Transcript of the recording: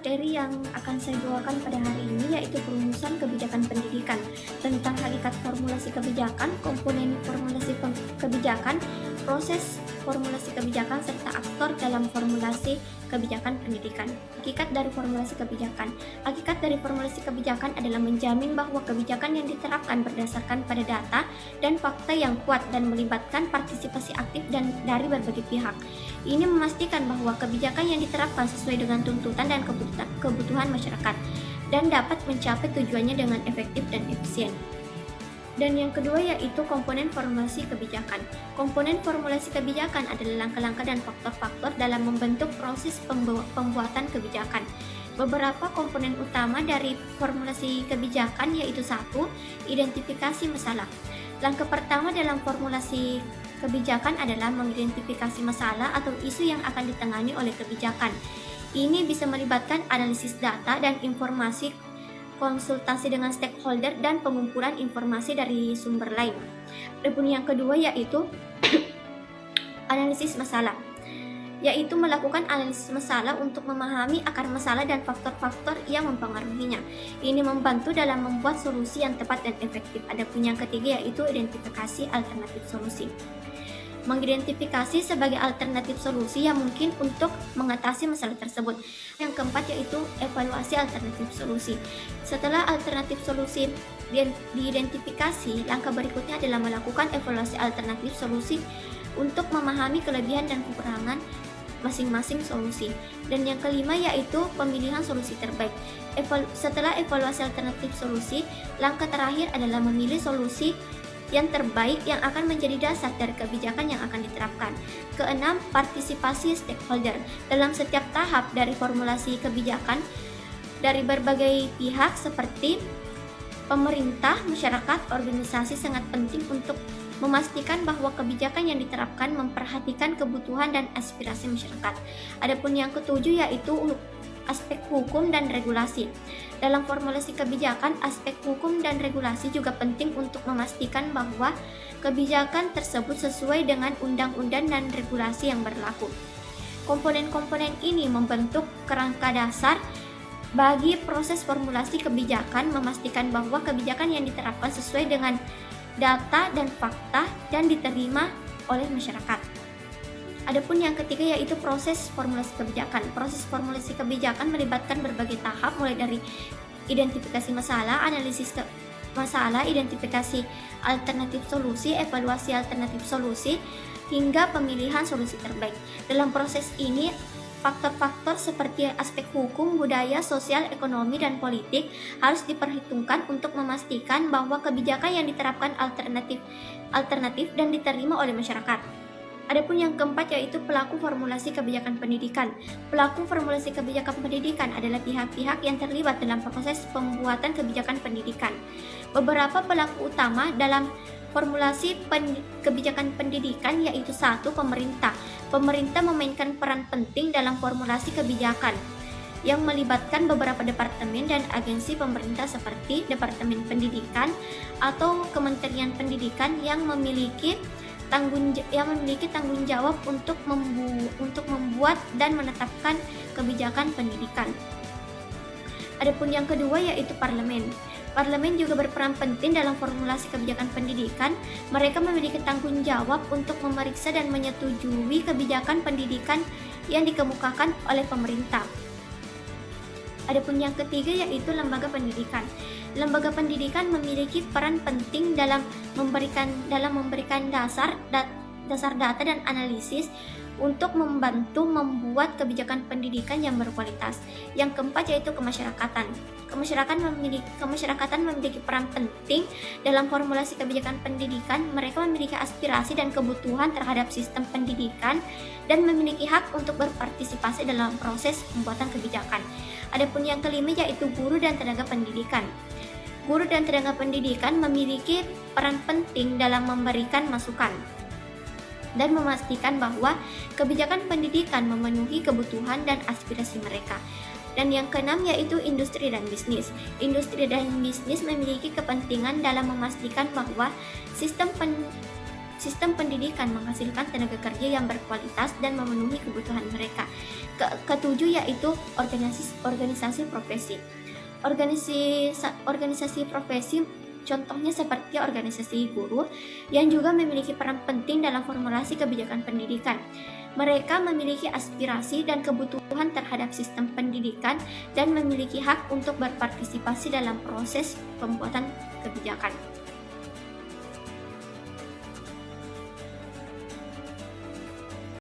materi yang akan saya bawakan pada hari ini yaitu perumusan kebijakan pendidikan tentang hakikat formulasi kebijakan, komponen formulasi kebijakan, proses formulasi kebijakan, serta aktor dalam formulasi kebijakan pendidikan. Hakikat dari formulasi kebijakan. Hakikat dari formulasi kebijakan adalah menjamin bahwa kebijakan yang diterapkan berdasarkan pada data dan fakta yang kuat dan melibatkan partisipasi aktif dan dari berbagai pihak. Ini memastikan bahwa kebijakan yang diterapkan sesuai dengan tuntutan dan kebutuhan masyarakat dan dapat mencapai tujuannya dengan efektif dan efisien. Dan yang kedua yaitu komponen formulasi kebijakan. Komponen formulasi kebijakan adalah langkah-langkah dan faktor-faktor dalam membentuk proses pembuatan kebijakan. Beberapa komponen utama dari formulasi kebijakan yaitu 1. Identifikasi masalah. Langkah pertama dalam formulasi kebijakan adalah mengidentifikasi masalah atau isu yang akan ditangani oleh kebijakan. Ini bisa melibatkan analisis data dan informasi, konsultasi dengan stakeholder, dan pengumpulan informasi dari sumber lain. Adapun yang kedua yaitu analisis masalah, yaitu melakukan analisis masalah untuk memahami akar masalah dan faktor-faktor yang mempengaruhinya. Ini membantu dalam membuat solusi yang tepat dan efektif. Adapun yang ketiga yaitu identifikasi alternatif solusi. Mengidentifikasi sebagai alternatif solusi yang mungkin untuk mengatasi masalah tersebut. Yang keempat yaitu evaluasi alternatif solusi. Setelah alternatif solusi diidentifikasi, langkah berikutnya adalah melakukan evaluasi alternatif solusi untuk memahami kelebihan dan kekurangan masing-masing solusi. Dan yang kelima yaitu pemilihan solusi terbaik. Setelah evaluasi alternatif solusi, langkah terakhir adalah memilih solusi yang terbaik yang akan menjadi dasar dari kebijakan yang akan diterapkan. Keenam, partisipasi stakeholder. Dalam setiap tahap dari formulasi kebijakan dari berbagai pihak seperti pemerintah, masyarakat, organisasi sangat penting untuk memastikan bahwa kebijakan yang diterapkan memperhatikan kebutuhan dan aspirasi masyarakat. Adapun yang ketujuh yaitu aspek hukum dan regulasi. Dalam formulasi kebijakan, aspek hukum dan regulasi juga penting untuk memastikan bahwa kebijakan tersebut sesuai dengan undang-undang dan regulasi yang berlaku. Komponen-komponen ini membentuk kerangka dasar bagi proses formulasi kebijakan, memastikan bahwa kebijakan yang diterapkan sesuai dengan data dan fakta dan diterima oleh masyarakat. Adapun yang ketiga yaitu proses formulasi kebijakan. Proses formulasi kebijakan melibatkan berbagai tahap mulai dari identifikasi masalah, analisis masalah, identifikasi alternatif solusi, evaluasi alternatif solusi, hingga pemilihan solusi terbaik. Dalam proses ini, faktor-faktor seperti aspek hukum, budaya, sosial, ekonomi, dan politik harus diperhitungkan untuk memastikan bahwa kebijakan yang diterapkan alternatif dan diterima oleh masyarakat. Adapun yang keempat yaitu pelaku formulasi kebijakan pendidikan. Pelaku formulasi kebijakan pendidikan adalah pihak-pihak yang terlibat dalam proses pembuatan kebijakan pendidikan. Beberapa pelaku utama dalam formulasi kebijakan pendidikan yaitu 1. Pemerintah. Pemerintah memainkan peran penting dalam formulasi kebijakan yang melibatkan beberapa departemen dan agensi pemerintah seperti Departemen Pendidikan atau Kementerian Pendidikan yang memiliki tanggung jawab untuk membuat dan menetapkan kebijakan pendidikan. Adapun yang kedua yaitu parlemen. Parlemen juga berperan penting dalam formulasi kebijakan pendidikan. Mereka memiliki tanggung jawab untuk memeriksa dan menyetujui kebijakan pendidikan yang dikemukakan oleh pemerintah. Adapun yang ketiga yaitu lembaga pendidikan. Lembaga pendidikan memiliki peran penting dalam memberikan dasar data dan analisis untuk membantu membuat kebijakan pendidikan yang berkualitas. Yang keempat yaitu kemasyarakatan. Kemasyarakatan memiliki peran penting dalam formulasi kebijakan pendidikan. Mereka memiliki aspirasi dan kebutuhan terhadap sistem pendidikan dan memiliki hak untuk berpartisipasi dalam proses pembuatan kebijakan. Adapun yang kelima yaitu guru dan tenaga pendidikan. Guru dan tenaga pendidikan memiliki peran penting dalam memberikan masukan dan memastikan bahwa kebijakan pendidikan memenuhi kebutuhan dan aspirasi mereka. Dan yang keenam yaitu industri dan bisnis. Industri dan bisnis memiliki kepentingan dalam memastikan bahwa sistem pendidikan menghasilkan tenaga kerja yang berkualitas dan memenuhi kebutuhan mereka. ketujuh yaitu organisasi profesi. Organisasi profesi contohnya seperti organisasi guru yang juga memiliki peran penting dalam formulasi kebijakan pendidikan. Mereka memiliki aspirasi dan kebutuhan terhadap sistem pendidikan dan memiliki hak untuk berpartisipasi dalam proses pembuatan kebijakan.